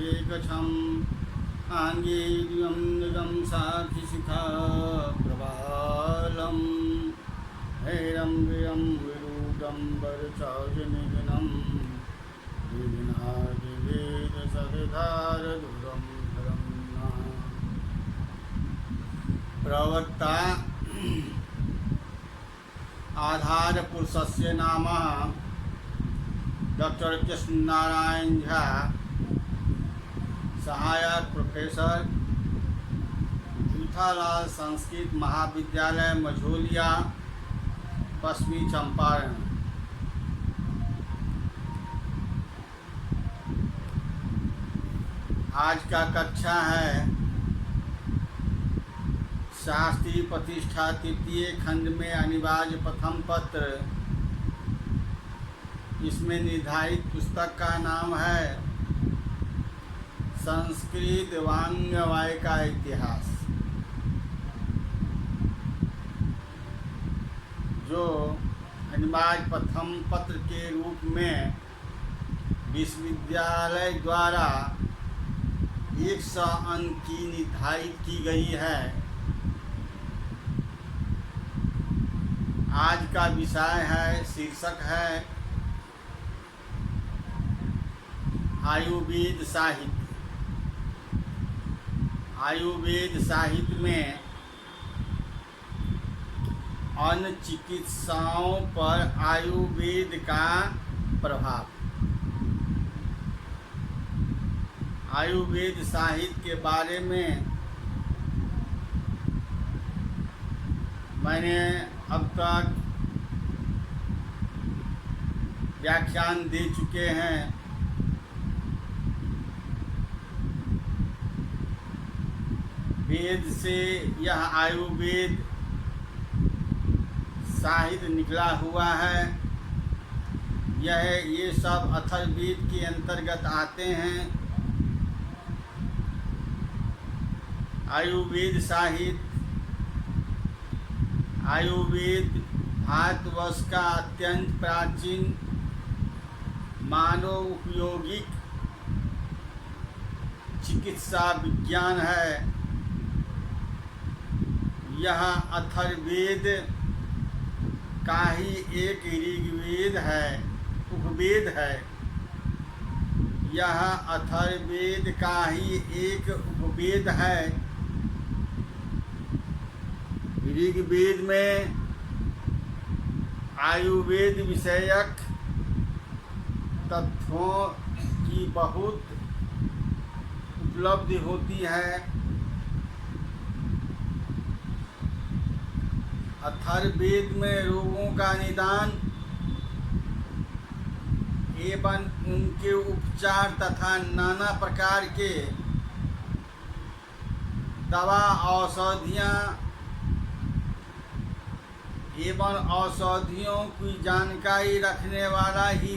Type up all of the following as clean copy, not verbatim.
एकछम् आङ्गीर्यं निगं साक्षिशिखा प्रबालं हैरम्बियं विरूढं वरचाजनिघ्नं विघ्नादिवेदसविधारदुरं धरं प्रवक्ता आधार पुरुषस्य नाम डॉक्टर कृष्ण नारायण झा, सहायक प्रोफेसर, जूठालाल संस्कृत महाविद्यालय मझोलिया, पश्चिमी चंपारण। आज का कक्षा है शास्त्री प्रतिष्ठा तृतीय खंड में अनिवार्य प्रथम पत्र। इसमें निर्धारित पुस्तक का नाम है संस्कृत वाङ्मय का इतिहास, जो अनिवार्य प्रथम पत्र के रूप में विश्वविद्यालय द्वारा 100 अंक की निर्धारित की गई है। आज का विषय है, शीर्षक है आयुर्वेद साहित्य। आयुर्वेद साहित्य में अन्य चिकित्साओं पर आयुर्वेद का प्रभाव। आयुर्वेद साहित्य के बारे में मैंने अब तक व्याख्यान दे चुके हैं। वेद से यह आयुर्वेद साहित्य निकला हुआ है। ये सब अथर्ववेद के अंतर्गत आते हैं। आयुर्वेद साहित्य, आयुर्वेद भारतवर्ष का अत्यंत प्राचीन मानव उपयोगिक चिकित्सा विज्ञान है। यह अथर्ववेद का ही एक ऋग्वेद है, उपवेद है। यह अथर्ववेद का ही एक उपवेद है। ऋग्वेद में आयुर्वेद विषयक तथ्यों की बहुत उपलब्धि होती है। अथर्ववेद में रोगों का निदान एवं उनके उपचार तथा नाना प्रकार के दवा औषधियाँ एवं औषधियों की जानकारी रखने वाला ही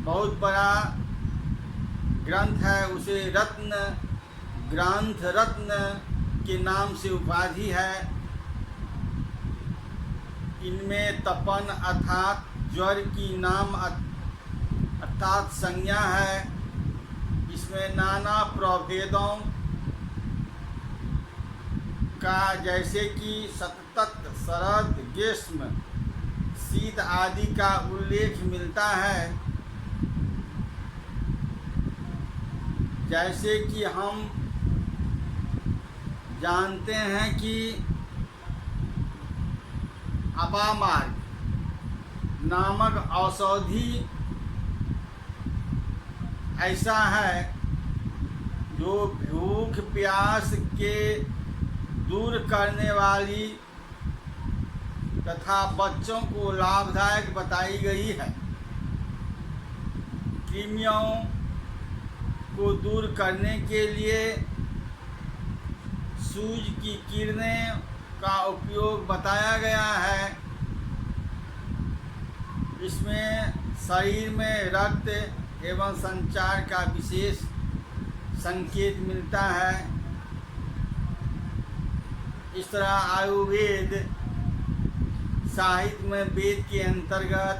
बहुत बड़ा ग्रंथ है। उसे ग्रंथ रत्न के नाम से उपाधि है। इनमें तपन अर्थात ज्वर की नाम अर्थात संज्ञा है। इसमें नाना प्रभेदों का, जैसे कि सतत, शरद, ग्रीष्म, शीत आदि का उल्लेख मिलता है। जैसे कि हम जानते हैं कि अपामार्ग नामक औषधि ऐसा है जो भूख प्यास के दूर करने वाली तथा बच्चों को लाभदायक बताई गई है। कृमियों को दूर करने के लिए सूर्य की किरणें का उपयोग बताया गया है। इसमें शरीर में रक्त एवं संचार का विशेष संकेत मिलता है। इस तरह आयुर्वेद साहित्य में वेद के अंतर्गत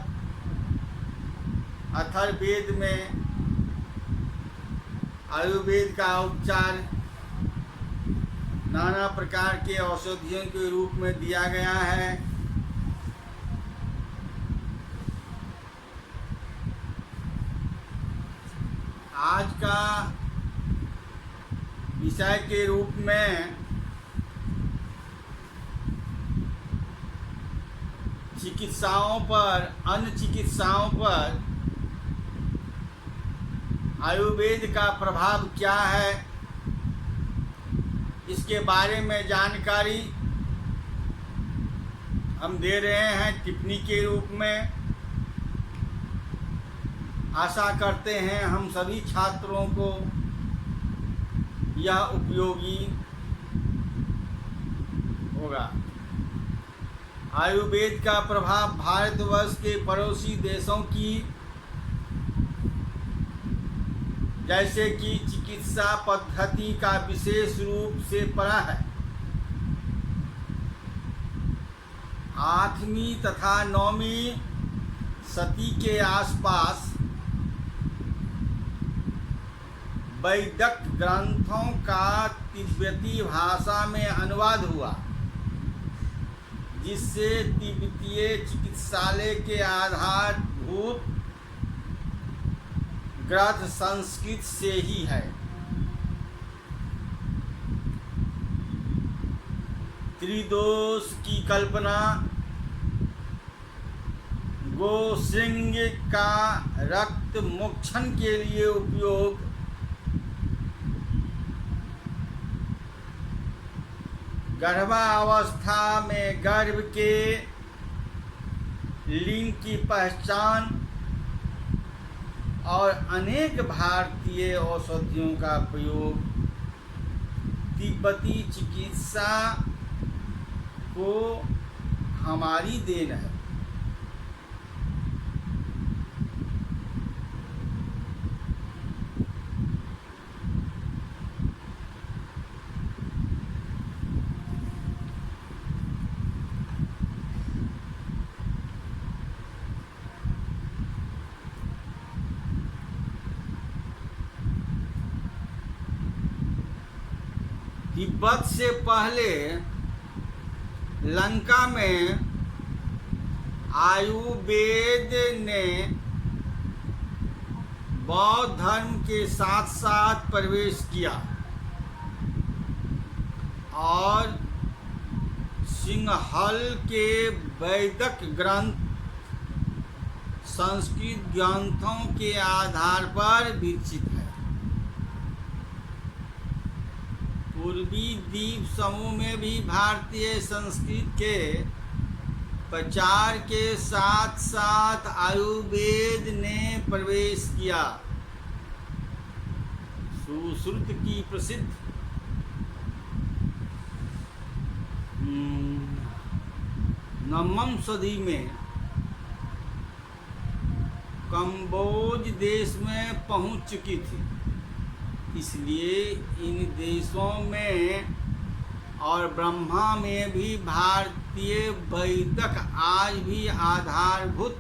अथर्ववेद में आयुर्वेद का उपचार नाना प्रकार के औषधियों के रूप में दिया गया है। आज का विषय के रूप में चिकित्साओं पर, अन्य चिकित्साओं पर आयुर्वेद का प्रभाव क्या है, इसके बारे में जानकारी हम दे रहे हैं टिप्पणी के रूप में। आशा करते हैं हम सभी छात्रों को यह उपयोगी होगा। आयुर्वेद का प्रभाव भारतवर्ष के पड़ोसी देशों की जैसे कि चिकित्सा पद्धति का विशेष रूप से पड़ा है। 8वीं तथा 9वीं सदी के आसपास वैदिक ग्रंथों का तिब्बती भाषा में अनुवाद हुआ, जिससे तिब्बतीय चिकित्सालय के आधारभूत ग्रंथ संस्कृत से ही है। त्रिदोष की कल्पना, गोश्रृंग का रक्त मोक्षण के लिए उपयोग, गर्भावस्था में गर्भ के लिंग की पहचान और अनेक भारतीय औषधियों का प्रयोग तिब्बती चिकित्सा को हमारी देन है। तिब्बत से पहले लंका में आयुर्वेद ने बौद्ध धर्म के साथ साथ प्रवेश किया और सिंहल के वैदिक ग्रंथ संस्कृत ग्रंथों के आधार पर विकसित है। पूर्वी द्वीप समूह में भी भारतीय संस्कृत के प्रचार के साथ साथ आयुर्वेद ने प्रवेश किया। सुश्रुत की प्रसिद्ध नवम सदी में कंबोज देश में पहुंच चुकी थी, इसलिए इन देशों में और ब्रह्मा में भी भारतीय वैदिक आज भी आधारभूत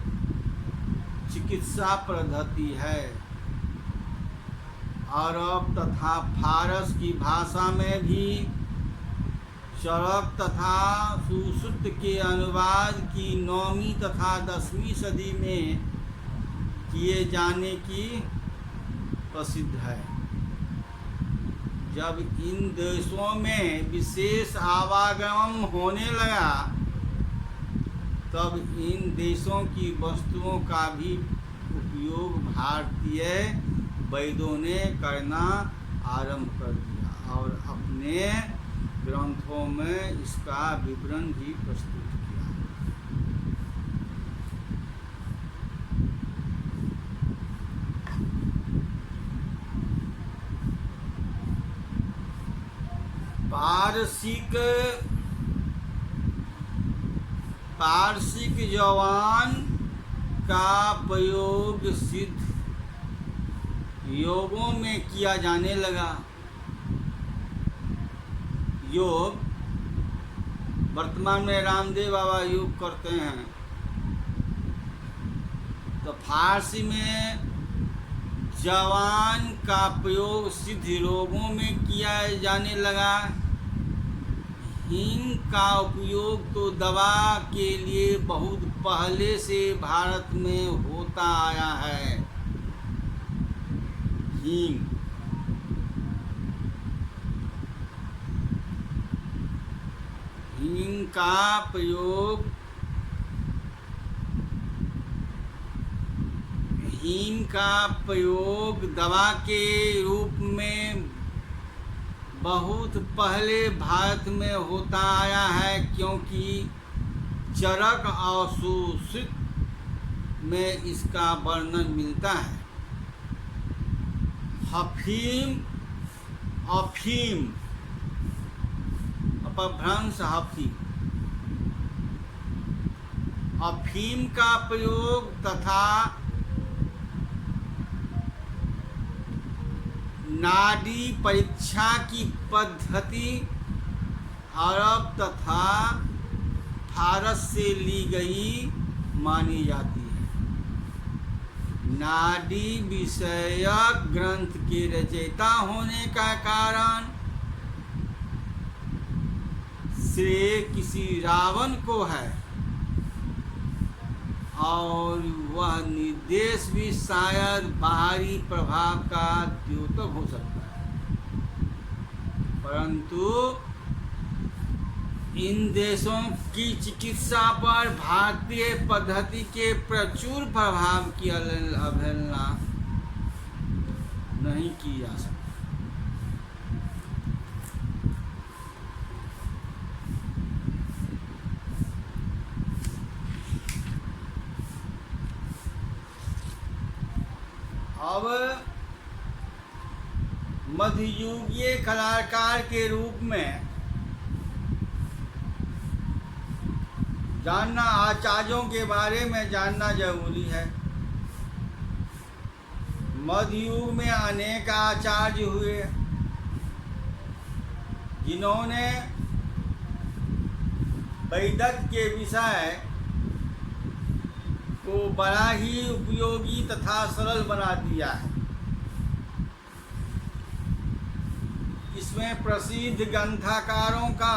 चिकित्सा पद्धति है। अरब तथा फारस की भाषा में भी चरक तथा सुश्रुत के अनुवाद की 9वीं तथा 10वीं सदी में किए जाने की प्रसिद्ध है। जब इन देशों में विशेष आवागमन होने लगा, तब इन देशों की वस्तुओं का भी उपयोग भारतीय वैद्यों ने करना आरंभ कर दिया और अपने ग्रंथों में इसका विवरण भी प्रस्तुत किया। पारसिक जवान का प्रयोग सिद्ध योगों में किया जाने लगा। योग वर्तमान में रामदेव बाबा योग करते हैं, तो फारसी में जवान का प्रयोग सिद्ध रोगों में किया जाने लगा। हींग का उपयोग तो दवा के लिए बहुत पहले से भारत में होता आया है। हींग का प्रयोग हींग का प्रयोग दवा के रूप में बहुत पहले भारत में होता आया है, क्योंकि चरक और सुश्रुत में इसका वर्णन मिलता है। अफीम अपभ्रंश अफीम का प्रयोग तथा नाड़ी परीक्षा की पद्धति अरब तथा फारस से ली गई मानी जाती है। नाड़ी विषयक ग्रंथ के रचयिता होने का कारण श्रेय किसी रावण को है, और वह निर्देश भी शायद बाहरी प्रभाव का द्योतक हो सकता है, परंतु इन देशों की चिकित्सा पर भारतीय पद्धति के प्रचुर प्रभाव की अवहेलना नहीं की जा सकती। अब मध्ययुगीय कलाकार के रूप में जानना, आचार्यों के बारे में जानना जरूरी है। मध्ययुग में अनेक आचार्य हुए जिन्होंने वैदिक के विषय को बड़ा ही उपयोगी तथा सरल बना दिया है। इसमें प्रसिद्ध ग्रंथकारों का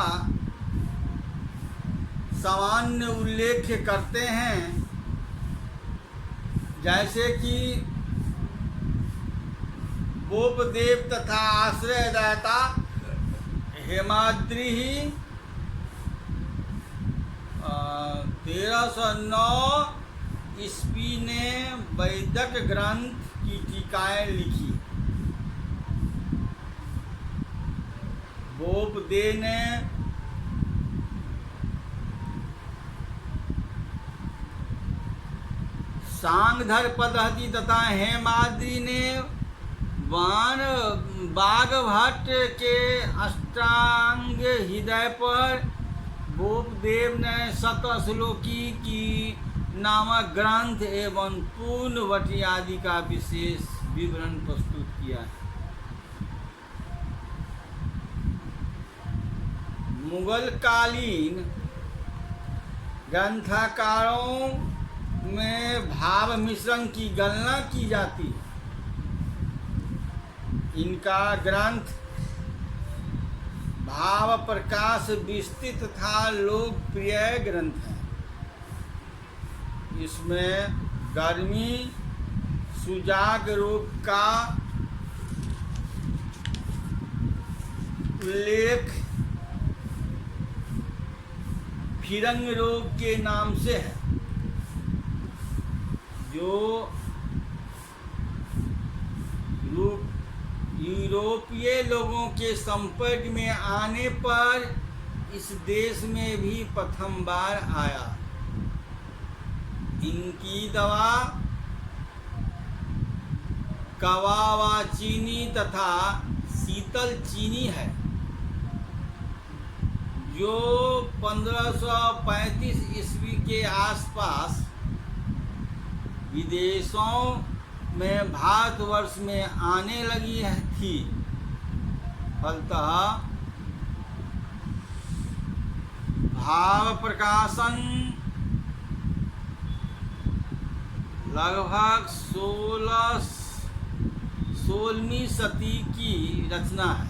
सामान्य उल्लेख करते हैं, जैसे कि बोपदेव तथा आश्रयदाता हेमाद्रि 1309 ईस्वी ने वैदिक ग्रंथ की टीकाएं लिखी। बोपदेव ने सांगधर पद्धति तथा हेमाद्रि ने बागभट्ट के अष्टांग हृदय पर, बोपदेव ने शतश्लोकी की नामक ग्रंथ एवं पूर्णवटी आदि का विशेष विवरण प्रस्तुत किया है। मुगल कालीन ग्रंथकारों में भाव मिश्रण की गणना की जाती है। इनका ग्रंथ भाव प्रकाश विस्तृत तथा लोकप्रिय ग्रंथ है। इसमें गर्मी, सुजाग रोग का उल्लेख फिरंग रोग के नाम से है, जो यूरोपीय लोगों के संपर्क में आने पर इस देश में भी प्रथम बार आया। इनकी दवा कवावा चीनी तथा शीतल चीनी है, जो 1535 ईस्वी के आसपास विदेशों में भारतवर्ष में आने लगी थी। फलतः भाव प्रकाशन लगभग 16 16वीं शती की रचना है।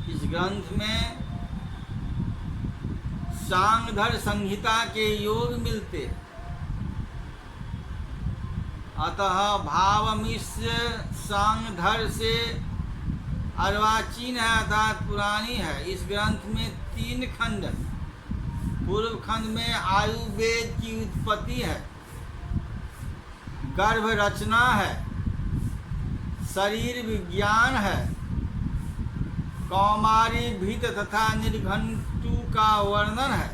इस ग्रंथ में सांगधर संहिता के योग मिलते, अतः भावमिश्र सांगधर से अर्वाचीन है अर्थात पुरानी है। इस ग्रंथ में 3 खंड हैं। पूर्व खंड में आयुर्वेद की उत्पत्ति है, गर्भ रचना है, शरीर विज्ञान है, कौमारी भीत तथा निर्घंटु का वर्णन है।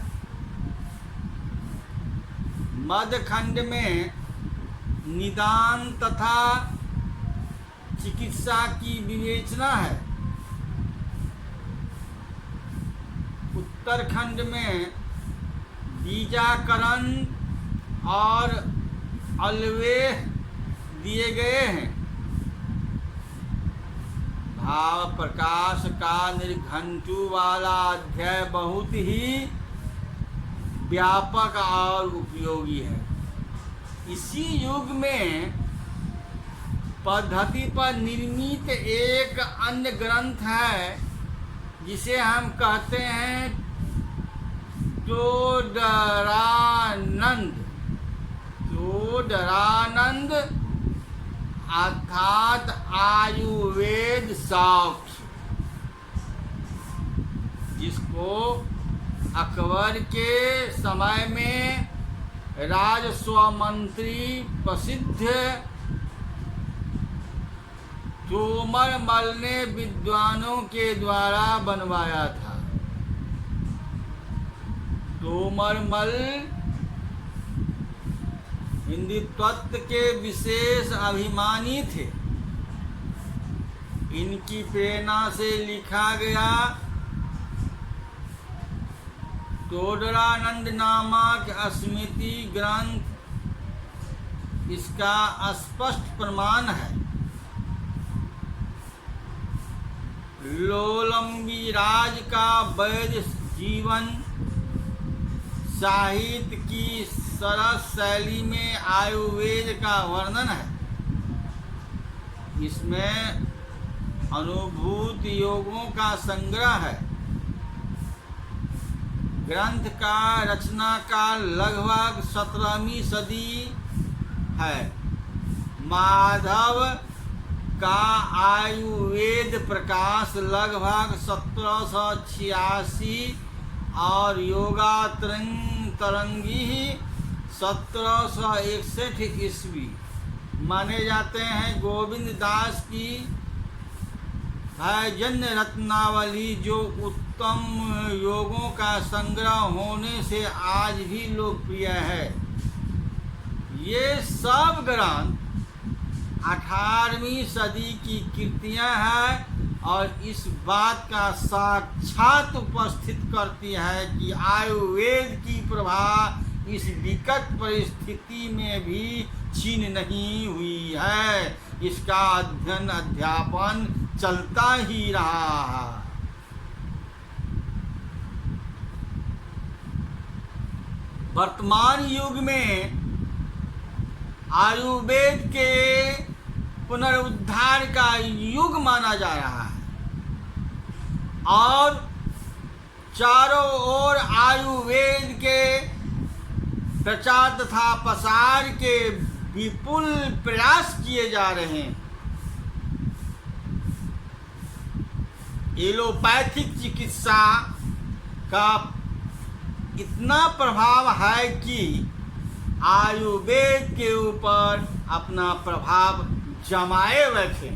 मध्य खंड में निदान तथा चिकित्सा की विवेचना है। उत्तरखंड में बीजाकरण और अल्वेह दिए गए हैं। भाव प्रकाश का निर्घंटु वाला अध्याय बहुत ही व्यापक और उपयोगी है। इसी युग में पद्धति पर निर्मित एक अन्य ग्रंथ है जिसे हम कहते हैं तोडरानंद अर्थात आयुर्वेद साक्ष्य, जिसको अकबर के समय में राजस्व मंत्री प्रसिद्ध तोमरमल ने विद्वानों के द्वारा बनवाया था। तोमरमल हिंदुत्व के विशेष अभिमानी थे। इनकी प्रेरणा से लिखा गया तोडरानंद नामक स्मृति ग्रंथ इसका स्पष्ट प्रमाण है। लोलंबी राज का वैद्य जीवन साहित्य की सरस शैली में आयुर्वेद का वर्णन है। इसमें अनुभूत योगों का संग्रह है। ग्रंथ का रचना काल लगभग 17वीं सदी है। माधव का आयुर्वेद प्रकाश लगभग 1786 और योगा तरंगी 1761 ईस्वी माने जाते हैं। गोविंद दास की जन्य रत्नावली जो उत्तम योगों का संग्रह होने से आज भी लोकप्रिय है। ये सब ग्रंथ 18वीं सदी की कृतियां हैं और इस बात का साक्षात उपस्थित करती है कि आयुर्वेद की प्रभा इस विकट परिस्थिति में भी छीन नहीं हुई है। इसका अध्ययन अध्यापन चलता ही रहा है। वर्तमान युग में आयुर्वेद के पुनरुद्धार का युग माना जा रहा है और चारों ओर आयुर्वेद के प्रचार तथा प्रसार के विपुल प्रयास किए जा रहे हैं। एलोपैथिक चिकित्सा का इतना प्रभाव है कि आयुर्वेद के ऊपर अपना प्रभाव जमाए रखे।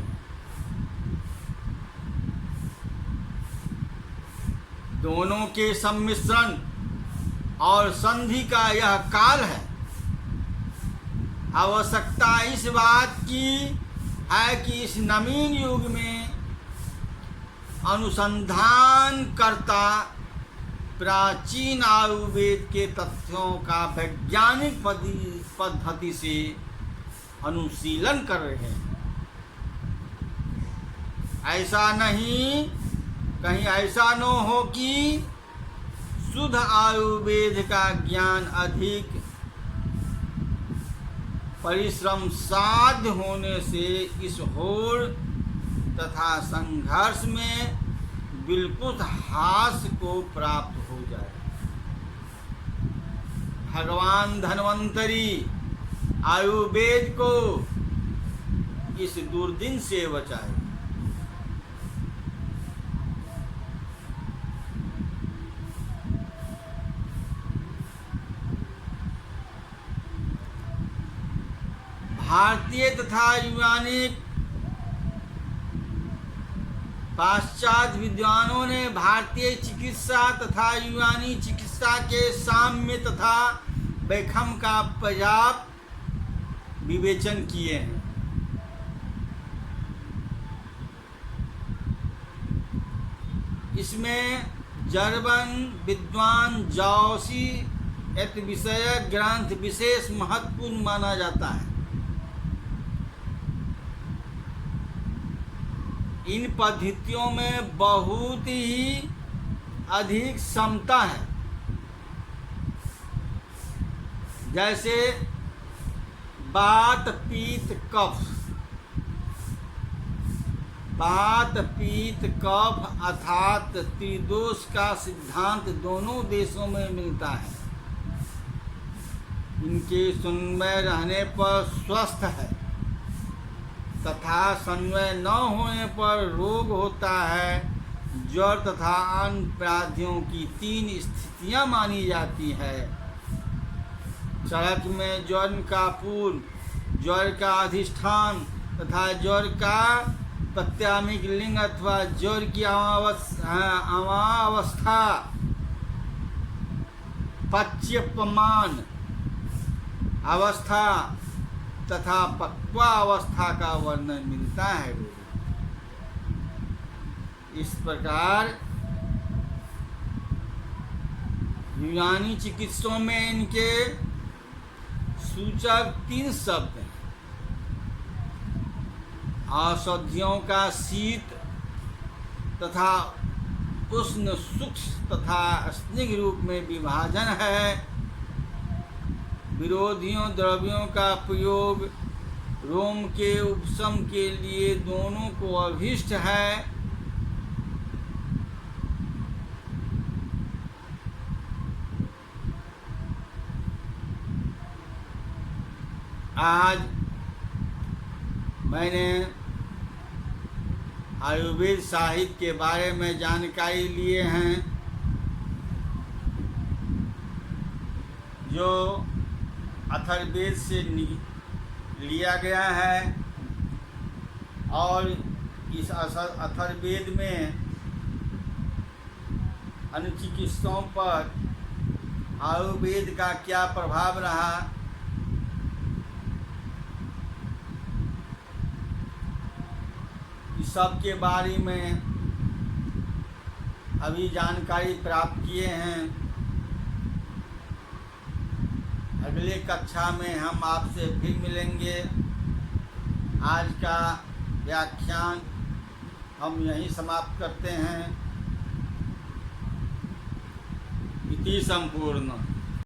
दोनों के सम्मिश्रण और संधि का यह काल है। आवश्यकता इस बात की है कि इस नवीन युग में अनुसंधान करता प्राचीन आयुर्वेद के तथ्यों का वैज्ञानिक पद्धति से अनुशीलन कर रहे हैं। ऐसा नहीं, कहीं ऐसा न हो कि शुद्ध आयुर्वेद का ज्ञान अधिक परिश्रम साध्य होने से इस होड़ तथा संघर्ष में बिल्कुल हास को प्राप्त हो जाए। भगवान धन्वंतरी आयुर्वेद को इस दुर्दिन से बचाए। भारतीय तथा यूनानी पाश्चात्य विद्वानों ने भारतीय चिकित्सा तथा यूनानी चिकित्सा के साम्य तथा वैषम्य का पर्याप्त विवेचन किए हैं। इसमें जर्मन विद्वान जॉसी एत विषयक ग्रंथ विशेष महत्वपूर्ण माना जाता है। इन पद्धतियों में बहुत ही अधिक क्षमता है। जैसे वात पित्त कफ, वात पित्त कफ अर्थात त्रिदोष का सिद्धांत दोनों देशों में मिलता है। इनके समन्वय रहने पर स्वस्थ है तथा समन्वय न होने पर रोग होता है। ज्वर तथा अन्य व्याधियों की 3 स्थितियां मानी जाती है। चरक में ज्वर का पूर्व, ज्वर का अधिष्ठान तथा ज्वर का प्रत्यामिक लिंग अथवा ज्वर की अवस्था, पच्यपमान अवस्था तथा पक्वावस्था का वर्णन मिलता है। इस प्रकार यूनानी चिकित्सकों में इनके सूचक 3 शब्द हैं। औषधियों का शीत तथा उष्ण सूक्ष्म तथा स्निग्ध रूप में विभाजन है। विरोधियों द्रव्यों का प्रयोग रोम के उपशम के लिए दोनों को अभीष्ट है। आज मैंने आयुर्वेद साहित्य के बारे में जानकारी लिए हैं, जो अथर्ववेद से लिया गया है। और इस अथर्ववेद में अन्य चिकित्सकों पर आयुर्वेद का क्या प्रभाव रहा, इस सब के बारे में अभी जानकारी प्राप्त किए हैं। अगले कक्षा में हम आपसे फिर मिलेंगे। आज का व्याख्यान हम यहीं समाप्त करते हैं। इति संपूर्ण।